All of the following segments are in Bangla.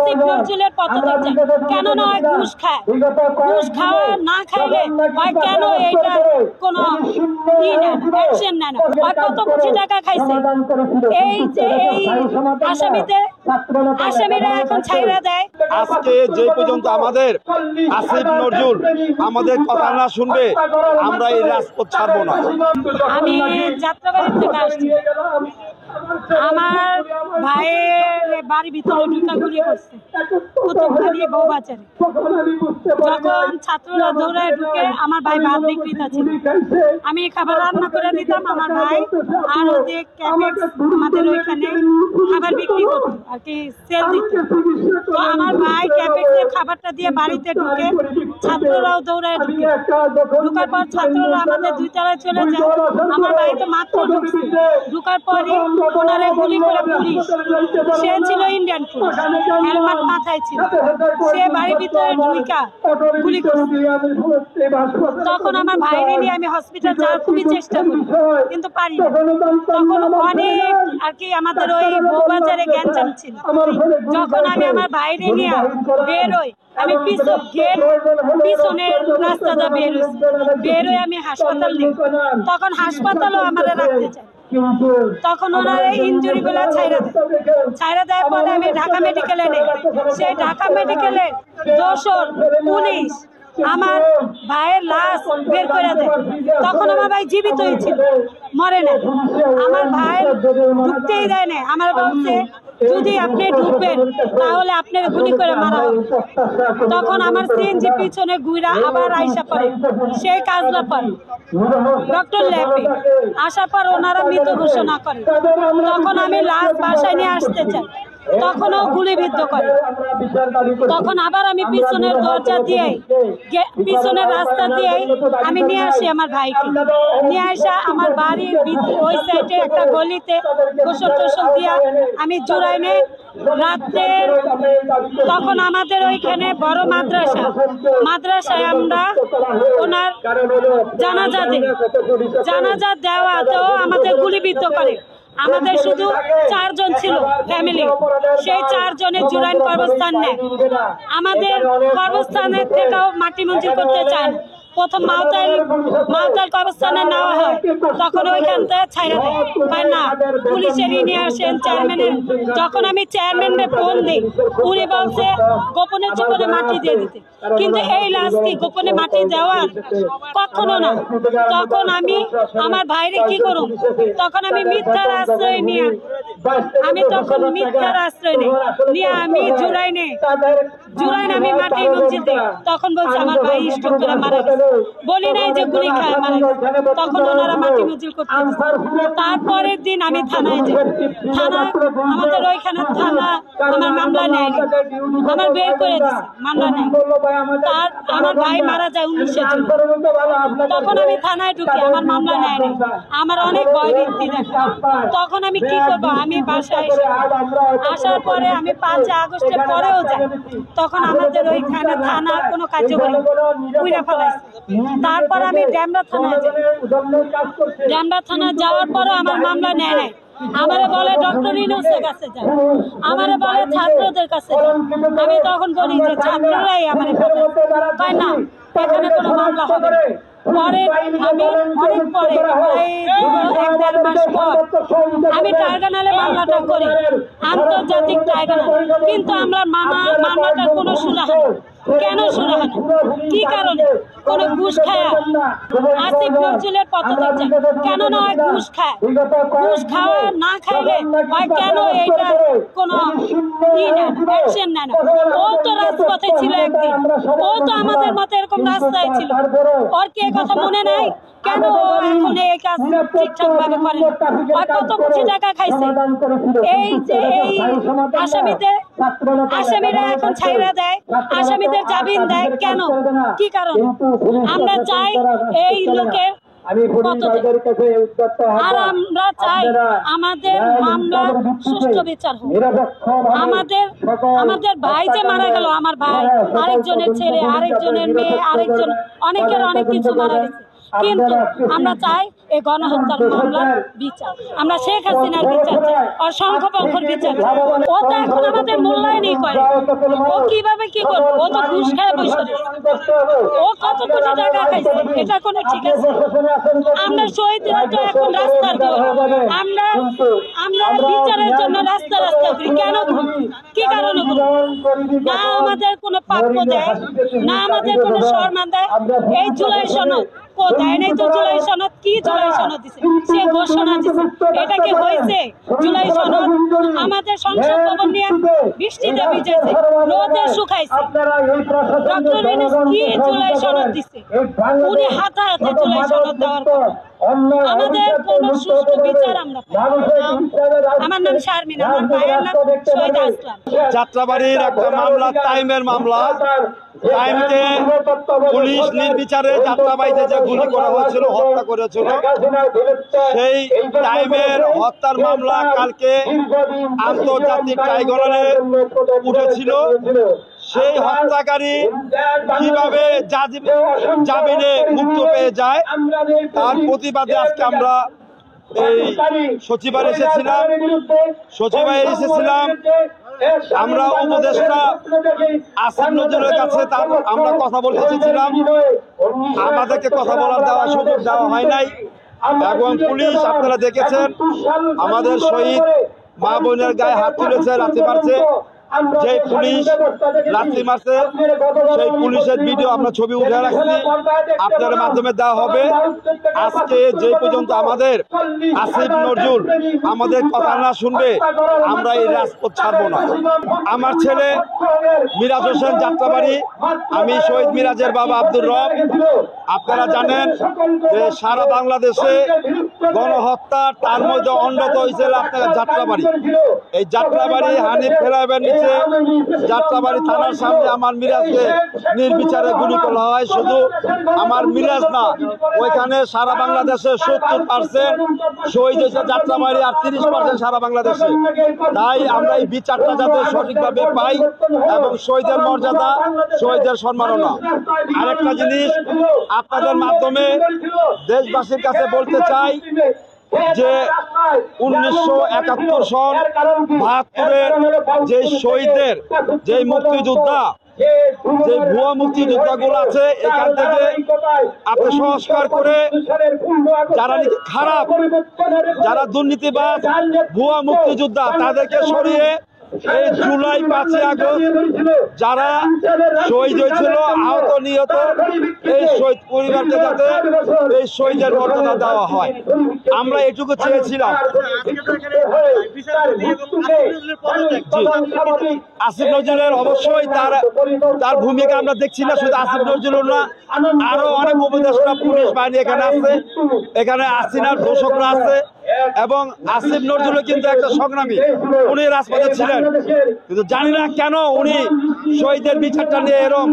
আসিফ নজরুলের পদত্যাগ চাই। কেন নয় ঘুষ খায়, ঘুষ খাওয়া না খাইলে হয় কেন এইটা কোনো অ্যাকশন নেয় না, হয় কত কোটি টাকা খাইছে। এই যে এই আসামিরা এখন ছাইরা দেয়। আজকে যে পর্যন্ত আমাদের আসিফ নজরুল আমাদের কথা না শুনবে আমরা এই রাজপথ ছাড়বো না। আমি যাত্রাবাড়ি থেকে আসছি, আমার ভাইয়ের বাড়ির ভিতরে ঢুকাগুলি করছে কুতুবখালী বউবাজারে। যখন ছাত্ররা দৌড়ায় ঢুকে, আমার ভাই ভাত বিক্রেতা ছিল, আমি খাবার রান্না করে দিতাম, আমার ভাই আর ওদের ক্যাপেক্স আমাদের ওইখানে খাবার বিক্রি করতো আর কি, সেল দিত। তো আমার ভাই ক্যাপেক্সের খাবারটা দিয়ে বাড়িতে ঢুকে, ছাত্ররাও দৌড়ায় ঢুকে, ঢুকার পর ছাত্ররা আমাদের দুই তলায় চলে যায়। আমার ভাই তো মাত্র ঢুকছে, ঢুকার পরই ওনারে গুলি করে পুলিশ, সে ছিল ইন্ডিয়ান পুলিশ, হেলমেট মাথায় ছিল, সে বাড়ির ভিতরে ঢুকা গুলি করছে। তখন আমার ভাইরে নিয়ে আমি হসপিটাল যাওয়ার খুবই চেষ্টা করি, কিন্তু পারি না। তখন অনেক আর কি আমাদের ওই বউবাজারে গ্যাঞ্জাম ছিল। যখন আমি আমার ভাইরে নিয়ে বেরোই, আমি পিছনের রাস্তাটা বেরোই আমি হাসপাতাল নিই। তখন হাসপাতালও আমাদের রাখতে চাই, তখন ওনারা ইঞ্জুরি গুলা ছাইরা দেয় পরে আমি ঢাকা মেডিকেলে নেই। সেই ঢাকা মেডিকেলে দোসর পুলিশ আমার ভাইয়ের লাশ বের করে দেয়। তখন আমার ভাই জীবিত হয়েছিল, মরে না। আমার ভাইয়ের ঢুকতেই দেয় না, আমার বলছে যদি আপনি ঢুকবেন তাহলে আপনার গুলি করে মারা হবে। তখন আমার সিএনজি পিছনে ঘুরা আবার আইসা পড়ে, সেই কাজ না পারে ডক্টর ল্যাবে আসার পর ওনারা মৃত ঘোষণা করে। তখন আমি লাশ বাসায় নিয়ে আসতে চাই, তখনও গুলিবিদ্ধ করে। তখন আবার আমি পিছনের দরজা দিয়ে পিছনের রাস্তা দিয়ে আমি নিয়ে আসি আমার ভাইকে, নিয়ে আসা আমার বাড়ির ওই সাইডে একটা গলিতে গোসল টোসল দিয়া আমি জোড়াই নেই রাত্রে। তখন আমাদের ওইখানে বড় মাদ্রাসায় আমরা ওনার জানাজা দেওয়াতেও আমাদের গুলিবিদ্ধ করে। আমাদের শুধু 4 জন ছিল ফ্যামিলি, সেই 4 জনের জুরাইন কর্মস্থান নেয়। আমাদের কর্মস্থানের থেকেও মাটি মঞ্জুর করতে চায় না। প্রথম মাওতাল কবরস্থানে নেওয়া হয়, তখন ওইখান থেকে ছাইরা দেয় না, পুলিশেরই নিয়ে আসেন চেয়ারম্যানের। যখন আমি চেয়ারম্যানের ফোন দিই, উনি বলছে গোপনে চুপনে মাটি দিয়ে দিতে, কিন্তু এই লাশ কি গোপনে মাটি দেওয়ার? কখনো না। তখন আমি আমার ভাইরে কি করুম, তখন আমি মিথ্যার আশ্রয় নিয়ে আমি জুরাইন আমি মাটি মঞ্জিল দিই। তখন বলছে আমার ভাই স্ট্রোক করে মারা গেছে, বলি নাই যে গুলি খায় মারা গেছে। তখন ওনারা মাটি মঞ্জিল করতে। তারপরের দিন আমি থানায় যাই, আমাদের ওইখানে থানা আমার মামলা নেয়নি, আমার বের করে দিচ্ছে, মামলা নেয়। আমার ভাই মারা যায় 19 জুন। তখন আমি থানায় ঢুকি, আমার মামলা নেয়নি, আমার অনেক ভয়ভীতি দেখা। তখন আমি কি করবো, আমি বাসায় আসার পরে আমি 5 আগস্টের পরেও যাই, তখন আমাদের ওইখানে থানা কোনো কার্যকরী উইরা ফেলাইছে। তারপর আমি ড্যামরা থানায় যাই, ড্যামরা থানায় যাওয়ার পরও আমার মামলা নেয় নাই। আমারে বলে ডক্টর ইউনূসের কাছে যাও, আমারে বলে ছাত্রদের কাছে যাও। আমি তখন বলি যে ছাত্ররাই আমার কয় না, এখানে কোনো মামলা হবে না। পরে আমি অনেক পরে 1-1.5 মাস পর আমি ট্রাইব্যুনালে মামলাটা করি, আন্তর্জাতিক ট্রাইব্যুনাল। কিন্তু আমরা মামলাটার কোনো সুরাহা, কেন সুরাহা, কি কারণে? কোন ঘুষ খায় আসিফ নজরুলের পদত্যাগ চাই। কেন নয় ঘুষ খায়, ঘুষ খাওয়া না খাইলে হয় কেন এইটা কোনো অ্যাকশন নেয় না। ও তো রাজপথে ছিল একদিন, ও তো আমাদের মতো এরকম রাস্তায় ছিল, ওর কি কথা মনে নাই? কেন এখন এই কাজ ঠিকঠাক ভাবে করে? আর কত কোটি টাকা খাইছে। এই যে এই আসামিরা এখন ছাইরা দেয়, আসামিদের জামিন দেয় কেন, কি কারণ? আমরা চাই এই লোকের আর আমরা চাই আমাদের মামলার সুষ্ঠু বিচার হোক। আমাদের ভাই যে মারা গেল, আমার ভাই, আরেকজনের ছেলে, আরেকজনের মেয়ে, আরেকজন, অনেকের অনেক কিছু মারা গেছে। কিন্তু আমরা চাই এই গণহত্যার মামলার বিচার, আমরা শেখ হাসিনার বিচার চাই, অসংখ্য পক্ষের বিচার চাই। ও তো এখন আমাদের মূল্যায়নই করে, ও কিভাবে কি করবে? ও তো ঘুষ খায় বসে রয়েছে। ও কত কোটি টাকা খাইছে, এটা কোনো ঠিক আছে? আমরা শহীদরা তো এখন রাস্তার দৌড়, আমরা আমরা বিচারের জন্য রাস্তা রাস্তা ঘুরি কেন? কি কারণে ঘুরি? না আমাদের কোনো প্রাপ্য দেয়, না আমাদের কোনো সম্মান দেয়। এই জুলাই সনদ দেয় নাই তো, জুলাই সনদ কি জুলাই সনদ দিছে? সে ঘোষণা দিছে, এটা কি হয়েছে? জুলাই সনদ আমাদের সংসদ ভবন নিয়ে বৃষ্টিতে ভিজেছে, রোদে শুকাইছে। ডক্টর ইউনূস কি জুলাই সনদ দিছে? উনি হাতে হাতে জুলাই সনদ দেওয়ার পর আমাদের কোনো সুষ্ঠু বিচার আমরা পাই। আমার নাম শারমিন, আমার ভাইয়ের নাম শহীদ আসলাম। যাত্রাবাড়ির একটা মামলা, টাইমের মামলা। টাইমকে পুলিশ নির্বিচারে যাত্রাবাড়িতে যে গুলি করা হয়েছিল, হত্যা করেছিল, সেই টাইমের হত্যার মামলা কালকে আন্তর্জাতিক ট্রাইব্যুনালে উঠেছিল। সেই হত্যাকারী কিভাবে জামিনে মুক্ত পেয়ে যায় তার প্রতিবাদে আজকে আমরা এই সচিবালয়ে এসেছিলাম। আমরা উপদেষ্টা আসিফ নজরুলের কাছে আমরা কথা বলতে এসেছিলাম, আমাদেরকে কথা বলার সুযোগ দেওয়া হয় নাই। এবং পুলিশ আপনারা দেখেছেন আমাদের শহীদ মা বোনের গায়ে হাত তুলেছে, লাথি মারছে। যে পুলিশ লাথি মারছে সেই পুলিশের ভিডিও আমরা ছবি উঠে রাখছি, আপনার মাধ্যমে দেওয়া হবে। আজকে যে পর্যন্ত আমাদের আসিফ নজরুল আমাদের কথা না শুনবে আমরা এই রাজপথ ছাড়বো না। আমার ছেলে মিরাজ হোসেন যাত্রাবাড়ি, আমি শহীদ মিরাজের বাবা আব্দুর রব। আপনারা জানেন যে সারা বাংলাদেশে গণহত্যা, তার মধ্যে অন্যতম হয়েছিল আপনার যাত্রাবাড়ি। এই যাত্রাবাড়ি হানিফ ফেরাইবের নিচে যাত্রাবাড়ি থানার সামনে আমার মিরাজকে নির্বিচারে গুলি করা হয়। শুধু আমার মিরাজ না, ওইখানে সারা বাংলাদেশে 70% শহীদ হয়েছে যাত্রাবাড়ি, আর 30% সারা বাংলাদেশে। তাই আমরা এই বিচারটা যাতে সঠিকভাবে পাই এবং শহীদের মর্যাদা, শহীদের সম্মাননা। আরেকটা জিনিস আপনাদের মাধ্যমে দেশবাসীর কাছে বলতে চাই যে 1971 সন 72-এর যে শহীদদের, যে মুক্তিযোদ্ধা, যে ভুয়া মুক্তিযোদ্ধা গুলো আছে, এখান থেকে আপনি সংস্কার করে যারা খারাপ, যারা দুর্নীতিবাজ, ভুয়া মুক্তিযোদ্ধা, তাদেরকে সরিয়ে এই জুলাই 5 আগস্ট যারা শহীদ হয়েছিল, আহত নিহত, এই শহীদ পরিবারকে যাতে এই শহীদের মর্যাদা দেওয়া হয়, আমরা এটুকু চেয়েছিলাম। আসিফ নজরুলের অবশ্যই তার ভূমিকা আমরা দেখছি না। শুধু আসিফ নজরুল না, আরো অনেক উপদেষ্টা, পুলিশ বাহিনী এখানে আছে, এখানে হাসিনার দোষকরা আছে। এবং আসিফ নজরুল কিন্তু একটা সংগ্রামী, উনি রাজপথে ছিলেন, কিন্তু জানি না কেন উনি শহীদের বিচারটা নিয়ে এরকম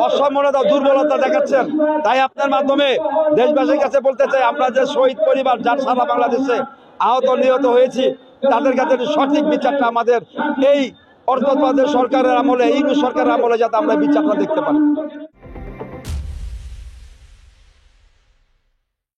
অসম্মানতা, দুর্বলতা দেখাচ্ছেন। তাই আপনার মাধ্যমে দেশবাসীর কাছে বলতে চাই, আমরা যে শহীদ পরিবার যার সারা বাংলাদেশে আহত নিহত হয়েছি, তাদের কাছে সঠিক বিচারটা আমাদের এই অর্থনৈতিক সরকারের আমলে, ইউনূস সরকারের আমলে যাতে আমরা বিচারটা দেখতে পারি।